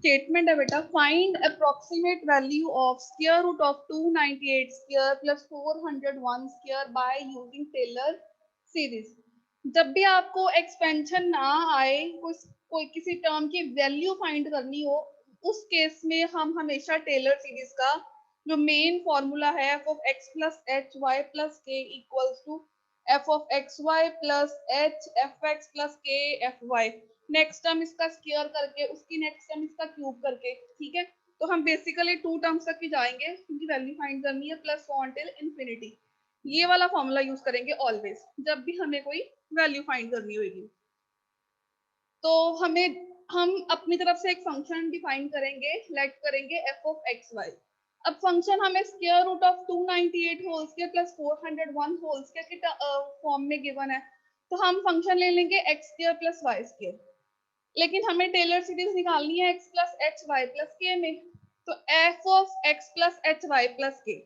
Statement है बेटा, find approximate value of square root of 298 square plus 401 square by using Taylor series. जब भी आपको एक्सपेंशन ना आए, कोई किसी टर्म की वैल्यू फाइंड करनी हो, उस केस में हम हमेशा टेलर सीरीज का जो मेन फॉर्मूला है F of x plus H Y plus k equals to f of x Y plus h f x plus k f y, next term इसका स्क्वायर करके उसकी नेक्स्ट टर्म इसका cube करके, ठीक है। तो हम बेसिकली टू टर्म्स तक ही जाएंगे क्योंकि वैल्यू फाइंड करनी है, plus so on till infinity. ये वाला फॉर्मूला यूज करेंगे ऑलवेज जब भी हमें कोई वैल्यू फाइंड करनी होगी। तो हम अपनी तरफ से एक फंक्शन डिफाइन करेंगे, लेट करेंगे एफ ऑफ एक्स वाई। अब फंक्शन हमें square root of 298 whole square plus 401 whole square के फॉर्म में गिवन है, तो हम फंक्शन ले लेंगे X square plus Y square. लेकिन हमें टेलर सीरीज निकालनी है X plus H Y plus K में, तो F of x plus H Y plus K,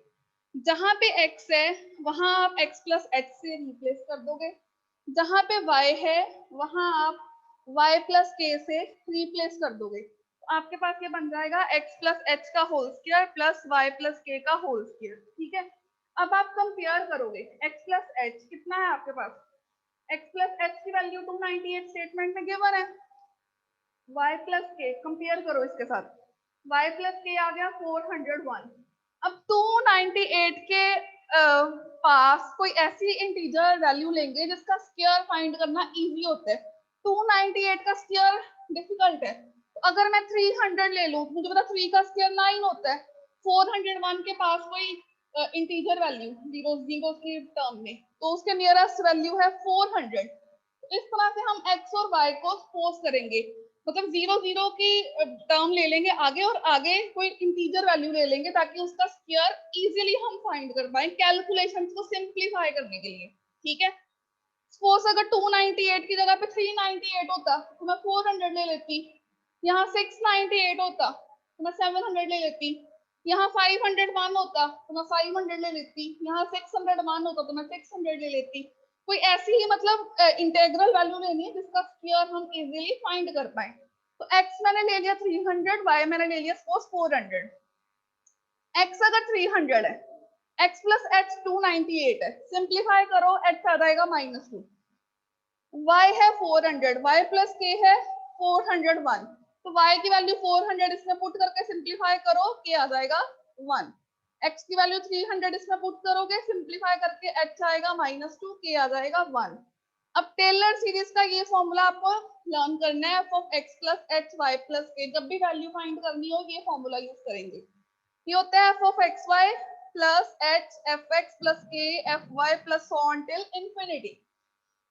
जहां पे x है वहां आप x प्लस एच से रिप्लेस कर दोगे, जहां पे y है वहां आप y प्लस के से रिप्लेस कर दोगे। तो आपके पास ये बन जाएगा x प्लस एच का whole square plus y plus K का होल स्क्वायर, ठीक है। अब आप कंपेयर करोगे x प्लस एच कितना है आपके पास, x प्लस एच की वैल्यू 298 स्टेटमेंट में गिवन है, y प्लस के कंपेयर करो इसके साथ, y प्लस के आ गया 401। अब 298 के पास कोई ऐसी इंटीजर वैल्यू लेंगे जिसका स्क्वायर फाइंड करना इजी होता है। 298 का स्क्वायर डिफिकल्ट है, तो अगर मैं 300 ले लूं, मुझे पता 3 का स्क्वायर 9 होता है, 401 के पास कोई इंटीजर वैल्यू जीरो जीरो के टर्म में, तो उसके नियरेस्ट वैल्यू है 400। इस तरह से हम x और y को सपोज करेंगे, मतलब जीरो जीरो की टर्म ले लेंगे आगे और आगे कोई इंटीजर वैल्यू ले लेंगे ताकि उसका स्क्वायर इजीली हम फाइंड कर पाए कैलकुलेशंस को सिंप्लीफाई करने के लिए, ठीक है। सपोज अगर 298 की जगह पे 398 होता तो मैं 400 ले लेती, यहाँ 698 होता तो मैं 700 ले लेती, यहाँ 501 होता तो मैं 500 ले लेती, यहाँ 601 होता तो मैं 600 ले लेती। कोई ऐसी ही मतलब इंटेग्रल वैल्यू लेनी है जिसका स्क्वायर हम इजीली फाइंड कर पाए। तो x मैंने ले लिया 300, y मैंने ले लिया सपोज 400। x अगर 300 है, x प्लस एच 298 है, सिंप्लीफाई करो h आ जाएगा -2, y है 400, y प्लस k है 401, तो y की वैल्यू 400 इसमें पुट करके सिंप्लीफाई करो, k आ जाएगा 1। x की वैल्यू 300 इसमें पुट करोगे, सिंप्लीफाई करके h आएगा -2, k आ जाएगा 1। अब टेलर सीरीज का ये फॉर्मूला आपको लर्न करना है, F of x plus H Y plus K, जब भी वैल्यू फाइंड करनी हो ये फॉर्मूला यूज करेंगे। ये होता है F of x Y plus h f x plus k f y plus so on till infinity.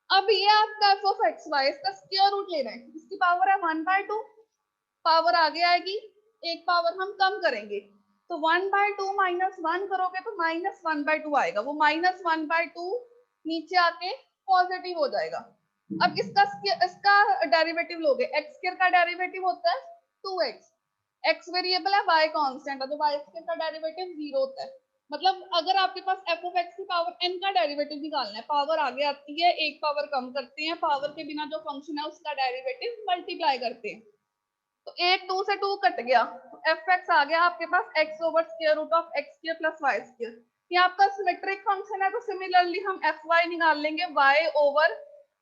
अब ये आपका एफ ऑफ एक्स वाई, इसका स्क्वायर रूट लेना है, इसकी पावर है 1/2, पावर आगे आएगी, एक पावर हम कम करेंगे, तो 1/2 -1 करोगे तो -1/2 आएगा, वो -1/2 नीचे आके पॉजिटिव हो जाएगा। अब इसका डेरिवेटिव लोगे, एक्स स्क्वायर का डेरिवेटिव होता है 2x, एक्स वेरिएबल है, y कांस्टेंट है, तो y स्क्वायर का डेरिवेटिव 0 होता है। मतलब अगर आपके पास f ऑफ x की पावर n का डेरिवेटिव निकालना है, पावर आगे आती है, एक पावर कम करते हैं, पावर के बिना जो फंक्शन है उसका डेरिवेटिव मल्टीप्लाई करते हैं, तो एक 2 से 2 कट गया, तो एफ एक्स आ गया आपके पास x over square root of x square plus Y square. ये आपका सिमेट्रिक फंक्शन है, तो सिमिलरली हम एफ वाई निकाल लेंगे y over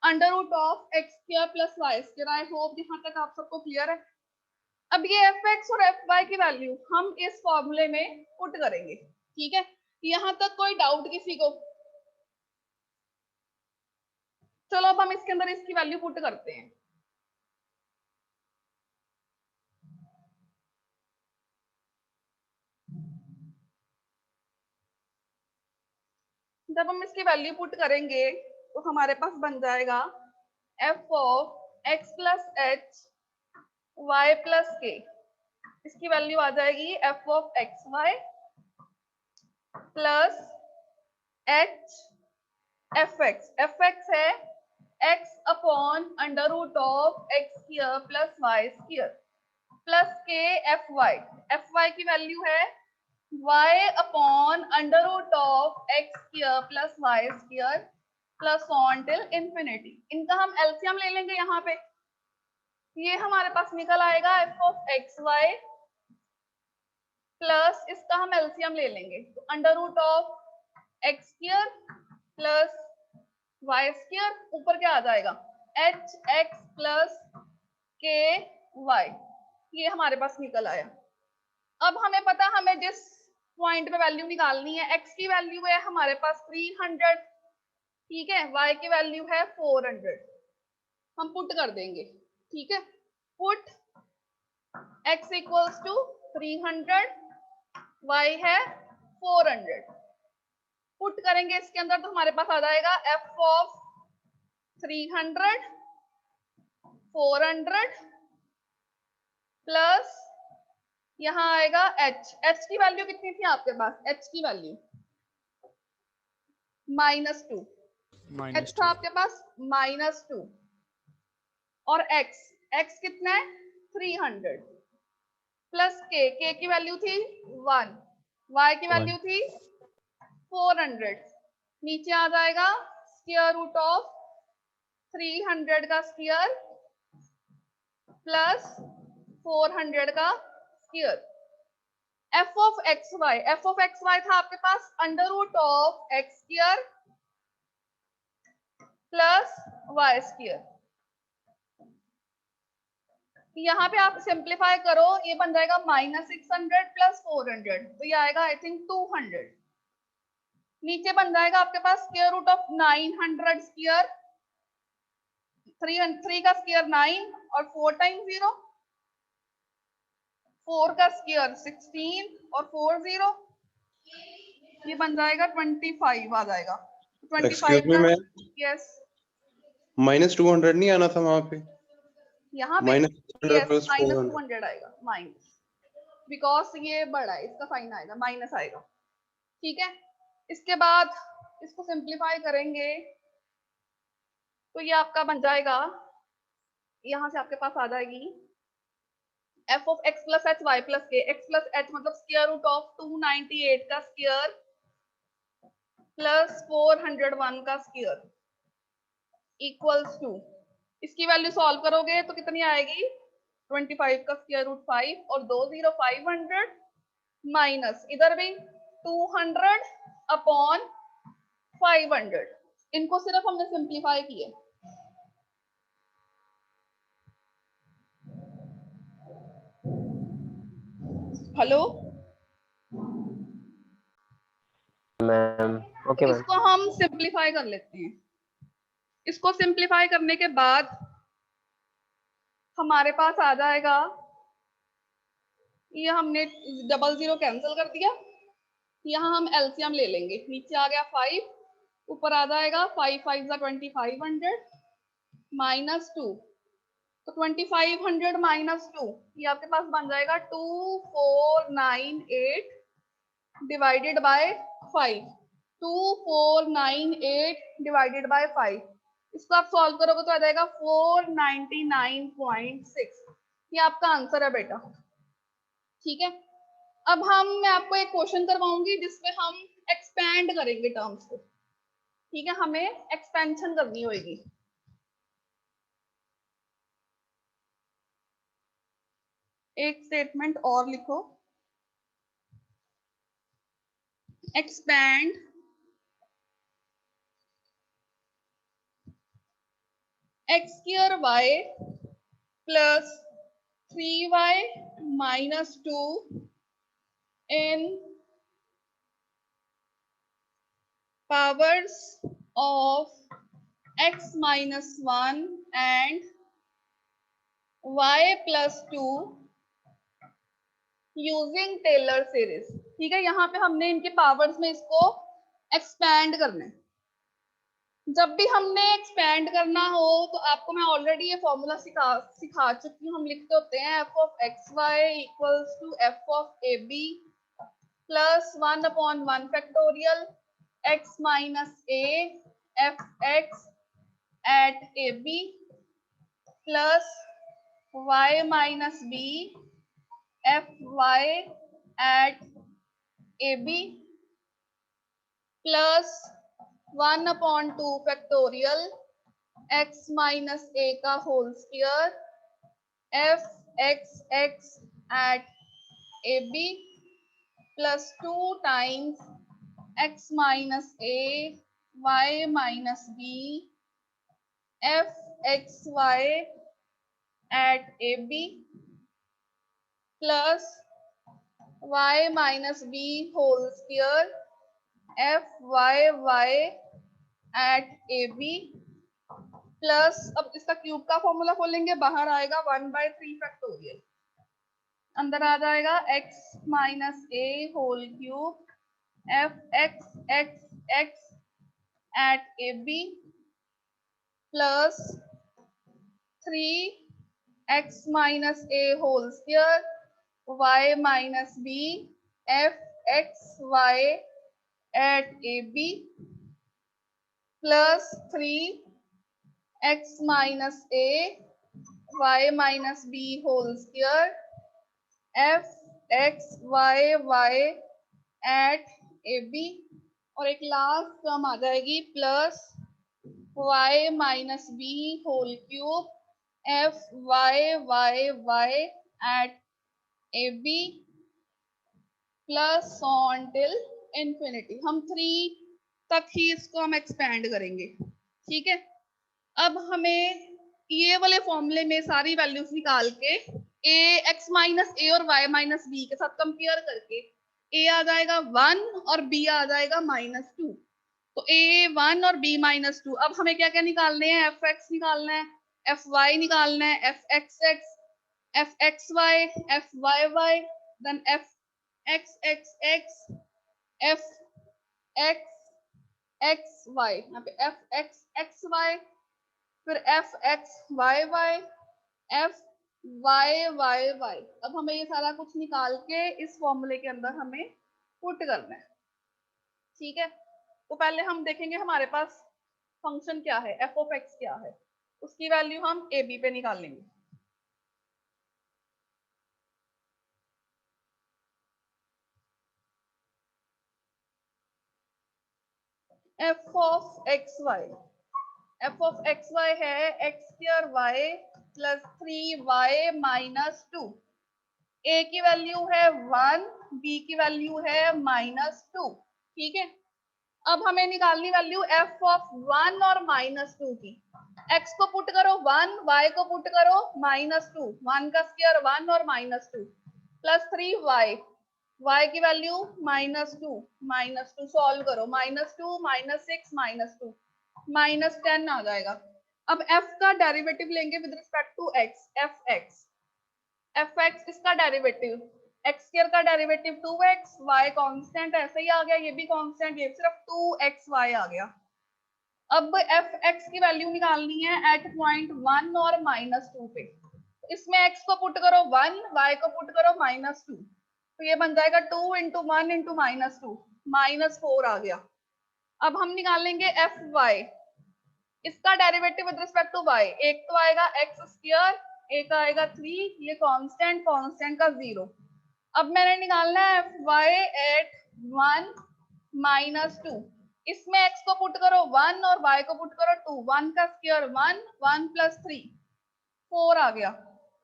under root of x square plus Y square. I hope यहाँ तक आप सबको क्लियर है। अब ये एफ एक्स और एफ वाई की वैल्यू हम इस फॉर्मूले में पुट करेंगे, ठीक है। यहाँ तक कोई डाउट किसी को? चलो अब हम इसके अंदर इसकी वैल्यू पुट करते हैं। जब हम इसकी वैल्यू पुट करेंगे तो हमारे पास बन जाएगा f of x plus H Y plus k, इसकी वैल्यू आ जाएगी f of x Y plus h f x है x upon under root of x square plus Y square plus k f Y की value है y upon under root of x square plus Y square plus on till infinity. इनका हम LCM ले लेंगे यहाँ पे, ये हमारे पास निकल आएगा F of x Y plus इसका हम एलसीएम ले लेंगे, तो under root of x square plus Y square, ऊपर क्या आ जाएगा H X plus K Y, ये हमारे पास निकल आया। अब हमें पता हमें जिस पॉइंट पे वैल्यू निकालनी है, एक्स की वैल्यू है हमारे पास 300, ठीक है, वाई की वैल्यू है 400, हम पुट कर देंगे, ठीक है, put x equals to 300, y है 400, पुट करेंगे इसके अंदर तो हमारे पास आ जाएगा f ऑफ 300 400 प्लस यहाँ आएगा h की वैल्यू कितनी थी आपके पास, h की वैल्यू -2, h था आपके पास -2 और x कितना है 300 प्लस k की वैल्यू थी 1, y की वैल्यू थी 400, नीचे आ जाएगा स्क्वायर रूट ऑफ 300 का स्क्वायर प्लस 400 का square. f of x y था आपके पास under root of x square plus Y square. यहाँ पे आप सिंप्लीफाई करो, ये बन जाएगा -600 प्लस 400, तो ये आएगा आई थिंक 200। नीचे बन जाएगा आपके पास स्क्वायर रूट ऑफ 900 स्क्वायर, 3 का स्क्वायर 9 और 4 टाइम्स 0, 4 का स्क्वायर 16 और 4 0, ये बन जाएगा 25 आ जाएगा। 25 का यस -200 नहीं आना था वहां पे, यहाँ पे -200 प्लस -200 आएगा, माइनस, बिकॉज ये बड़ा है, इसका साइन आएगा, माइनस आएगा, ठीक है। इसके बाद इसको सिंप्लीफाई करेंगे तो ये आपका बन जाएगा, यहाँ से आपके पास आ जाएगी f of x plus H Y plus K, X plus H मतलब स्क्वायर रूट ऑफ 298 का स्क्वायर प्लस 401 का स्क्वायर इक्वल्स टू, इसकी वैल्यू सॉल्व करोगे तो कितनी आएगी 25 का स्क्वायर रूट 5 और 2 0 500 माइनस इधर भी 200 अपॉन 500, इनको सिर्फ हमने सिंप्लीफाई किए। Hello ma'am, okay ma'am. इसको हम सिंप्लीफाई कर लेते हैं, इसको सिंप्लीफाई करने के बाद हमारे पास आ जाएगा, ये हमने 00 कैंसिल कर दिया, यहाँ हम एलसीएम ले लेंगे, नीचे आ गया 5, ऊपर आ जाएगा 5 5 2500 -2, तो 2500 -2 ये आपके पास बन जाएगा 2498 डिवाइडेड बाय 5, 2498 डिवाइडेड बाय 5, इसको आप सॉल्व करोगे तो आ जाएगा 499.6, ये आपका आंसर है बेटा, ठीक है। अब मैं आपको एक क्वेश्चन करवाऊंगी जिसमें हम एक्सपेंड करेंगे टर्म्स को, ठीक है, हमें एक्सपेंशन करनी होगी। एक स्टेटमेंट और लिखो, expand x square y plus 3y -2 in powers of x -1 and y +2 using Taylor series, ठीक है। यहाँ पे हमने इनके पावर्स में इसको एक्सपैंड करना है। जब भी हमने एक्सपैंड करना हो तो आपको मैं ऑलरेडी ये फॉर्मूला सिखा चुकी हूँ, हम लिखते होते हैं f of x y equals to f of a B plus 1/1 factorial x minus a f x at A B plus y minus b f y at A B plus 1/2 factorial x minus a का whole square f x x at A B plus 2 times x minus a y minus b f x y at a b plus y minus b whole square f y y at a b plus, अब इसका cube का formula खोलेंगे, बाहर आएगा 1/3 factorial, अंदर आ जाएगा x minus A whole cube F x X X at AB plus 3x minus a whole square y minus b f x y at AB plus 3x minus a y minus b whole square f x y y at AB, और एक last term आ जाएगी plus y minus B whole cube F Y Y Y at A B plus on till infinity. हम 3 तक ही इसको हम expand करेंगे, ठीक है। अब हमें ये वाले फॉर्मूले में सारी वैल्यूज निकाल के ए एक्स माइनस ए और वाई माइनस बी के साथ कंपेयर करके ए आ जाएगा 1 और बी आ जाएगा -2, तो ए 1 और बी -2। अब हमें क्या क्या निकालने हैं, एफ एक्स निकालना है, एफ वाई निकालना है, F x X, F X Y, F Y Y, then F x X X, F x X Y, यहाँ पे एफ एक्स एक्स वाई, फिर F X Y Y, F Y Y Y. अब हमें ये सारा कुछ निकाल के इस फॉर्मूले के अंदर हमें पुट करना है, ठीक है। तो पहले हम देखेंगे हमारे पास फंक्शन क्या है, एफ ऑफ एक्स क्या है, उसकी वैल्यू हम ए बी पे निकालेंगे। F of x Y, f of x y है x square y plus 3y minus 2। A की वैल्यू है 1, बी की वैल्यू है -2, ठीक है। अब हमें निकालनी वैल्यू एफ ऑफ 1 और -2 की। x को पुट करो 1, y को पुट करो -2, 1 का स्क्वायर 1 और -2 प्लस 3y, y की वैल्यू -2 सॉल्व करो, -2 -6 -2 -10 आ जाएगा। अब f का डेरिवेटिव लेंगे with respect to x, F X इसका डेरिवेटिव, एक्स स्क्वायर का डेरिवेटिव 2x, y कांस्टेंट ऐसे ही आ गया, ये भी कांस्टेंट, ये सिर्फ 2xy आ गया। अब एफ एक्स की वैल्यू निकालनी है एट पॉइंट 1 और -2 पे। इसमें x को पुट करो 1, y को पुट करो -2, तो ये बन जाएगा 2 × 1 × -2, -4 आ गया। अब हम निकालेंगे एफ वाई, इसका derivative with respect to y, एक तो आएगा एक्स स्क्वायर, एक आएगा 3, ये कांस्टेंट का 0। अब मैंने निकालना है एफ वाई एट 1 -2, इसमें x को पुट करो 1 और y को पुट करो 2, 1 का स्क्वायर 1, 1 + 3 4 आ गया।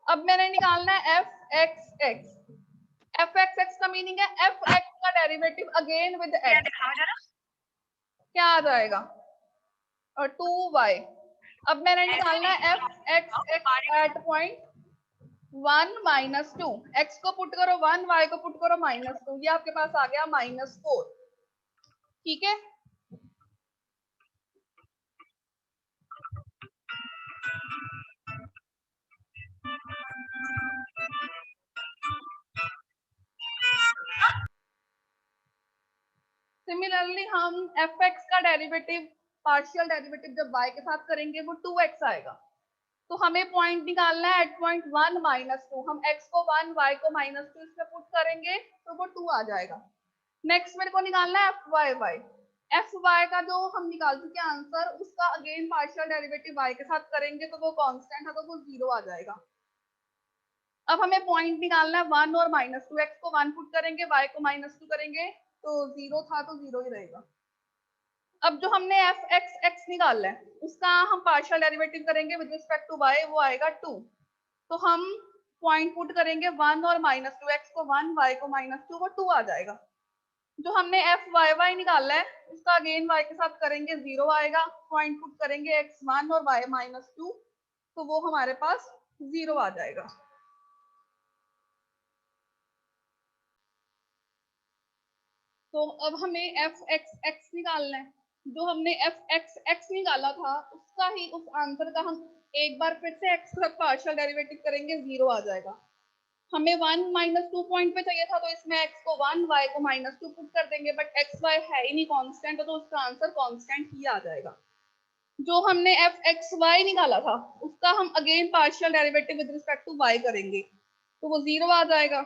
अब मैंने निकालना है F x X, F x X का मीनिंग है एफ एक्स का डेरिवेटिव अगेन विद एक्स, क्या आ जाएगा, और 2y। अब मैंने निकालना है F x x at point 1 -2, x को पुट करो 1, y को पुट करो -2, ये आपके पास आ गया -4, ठीक है। सिमिलरली हम एफ एक्स का डेरिवेटिव, पार्शियल डेरिवेटिव जब y के साथ करेंगे वो 2x आएगा, तो हमें पॉइंट निकालना है एट पॉइंट 1 -2। हम x को 1, y को -2 इसमें पुट करेंगे तो वो 2 आ जाएगा। नेक्स्ट मेरे को निकालना है F Y Y, F Y का जो हम निकाल चुके हैं आंसर, उसका अगेन पार्शियल डेरिवेटिव y के साथ करेंगे तो वो कांस्टेंट है, तो वो 0 आ जाएगा। अब हमें पॉइंट निकालना है 1 और -2, x को 1 पुट करेंगे, y को -2 करेंगे, तो 0 था तो 0 ही रहेगा। अब जो हमने एफ एक्स एक्स निकालना है उसका हम पार्शियल डेरिवेटिव करेंगे विद रिस्पेक्ट टू y, वो आएगा 2, तो हम पॉइंट पुट करेंगे 1 और -2, x को 1, y को -2, वो 2 आ जाएगा। जो हमने एफ वाई वाई निकाला है उसका अगेन y के साथ करेंगे 0 आएगा, पॉइंट पुट करेंगे x 1 और y -2, तो वो हमारे पास 0 आ जाएगा। तो अब हमें एफ एक्स एक्स निकालना है। जो हमने एफ एक्स एक्स निकाला था उसका ही, उस आंसर का हम एक बार फिर से एक्स का पार्शियल डेरिवेटिव करेंगे, 0 आ जाएगा। हमें 1 -2 पॉइंट पे चाहिए था, तो इसमें x को 1, y को -2 पुट कर देंगे, बट x y है ही नहीं कांस्टेंट, तो उसका आंसर कांस्टेंट ही आ जाएगा। जो हमने एफ एक्स वाई निकाला था उसका हम again partial derivative with respect to y करेंगे, तो वो 0 आ जाएगा।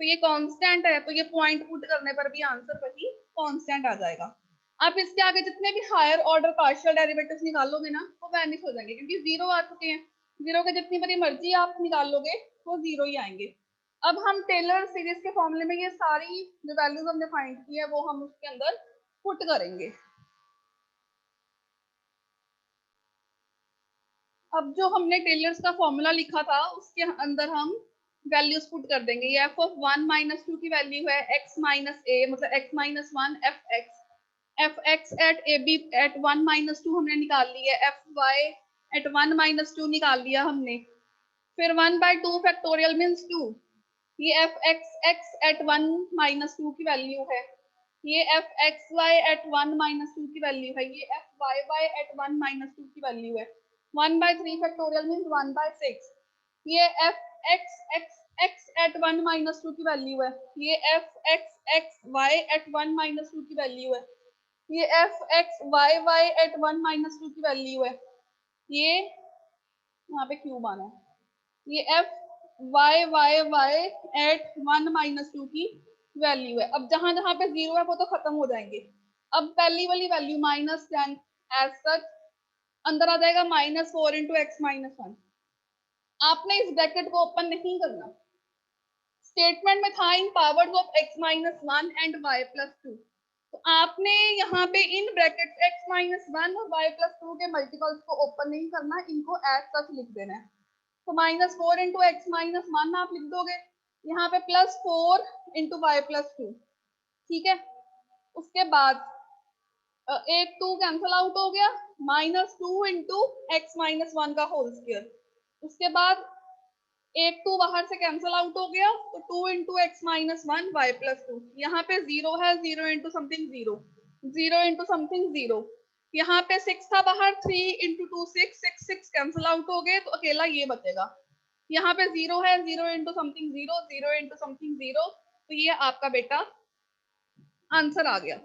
तो ये कांस्टेंट है, तो ये पॉइंट पुट करने पर भी आंसर वही कांस्टेंट आ जाएगा। आप इसके आगे जितने भी हायर ऑर्डर पार्शियल डेरिवेटिव्स निकालोगे ना, वो वैनिश हो जाएंगे, क्योंकि 0 आ चुके हैं। 0 के जितनी बड़ी मर्जी आप निकालोगे वो 0 ही आएंगे। अब हम टेलर सीरीज के फॉर्मूले में ये सारी जो वैल्यूज हमने फाइंड की है वो हम उसके अंदर पुट करेंगे। अब जो हमने टेलर्स का फॉर्मूला लिखा था उसके अंदर हम वैल्यूज पुट कर देंगे। ये f ऑफ 1 -2 की वैल्यू है x - a, मतलब x - 1 f x at A B at 1 -2 हमने निकाल ली है, f y एट 1 -2 निकाल लिया हमने। फिर 1/2 फैक्टोरियल मीन्स 2, ये f x x एट 1 -2 की वैल्यू है। ये f x y एट 1 -2 की वैल्यू है। ये f y y एट 1 -2 की वैल्यू है। 1/3 फैक्टोरियल मीन्स 1/6। ये f x x x at 1 -2 की वैल्यू है। ये f x x y at 1 -2 की वैल्यू है। ये f x y y at 1 -2 की वैल्यू है। ये यहाँ पे क्यूब आना है। ये f y y y at 1 -2 की वैल्यू है। अब जहां जहां पे 0 है वो तो खत्म हो जाएंगे। अब पहली वाली वैल्यू -10 एज सच अंदर आ जाएगा, -4 इंटू एक्स -1। आपने इस ब्रैकेट को ओपन नहीं करना। स्टेटमेंट में था in powers of x -1 and y +2, तो आपने यहाँ पे इन ब्रैकेट x -1 और y +2 के मल्टीपल्स को ओपन नहीं करना, इनको एज सच लिख देना है। तो -4 इंटू एक्स -1 आप लिख दोगे, यहाँ पे +4 इंटू y +2, ठीक है। उसके बाद एक 2 कैंसल आउट हो गया, -2 इंटू एक्स -1 का होल स्क्वायर। उसके बाद एक 2 बाहर से कैंसल आउट हो गया, तो 2 इंटू एक्स -1 y +2। यहाँ पे 0 है, 0 इंटू समथिंग 0, 0 इंटू समथिंग 0। यहाँ पे 6 था बाहर, 3 इंटू 2 6, 6 6 कैंसल आउट हो गए, तो अकेला ये बचेगा। यहाँ पे 0 है, 0 इंटू समथिंग 0, 0 इंटू समथिंग 0, तो ये आपका बेटा आंसर आ गया।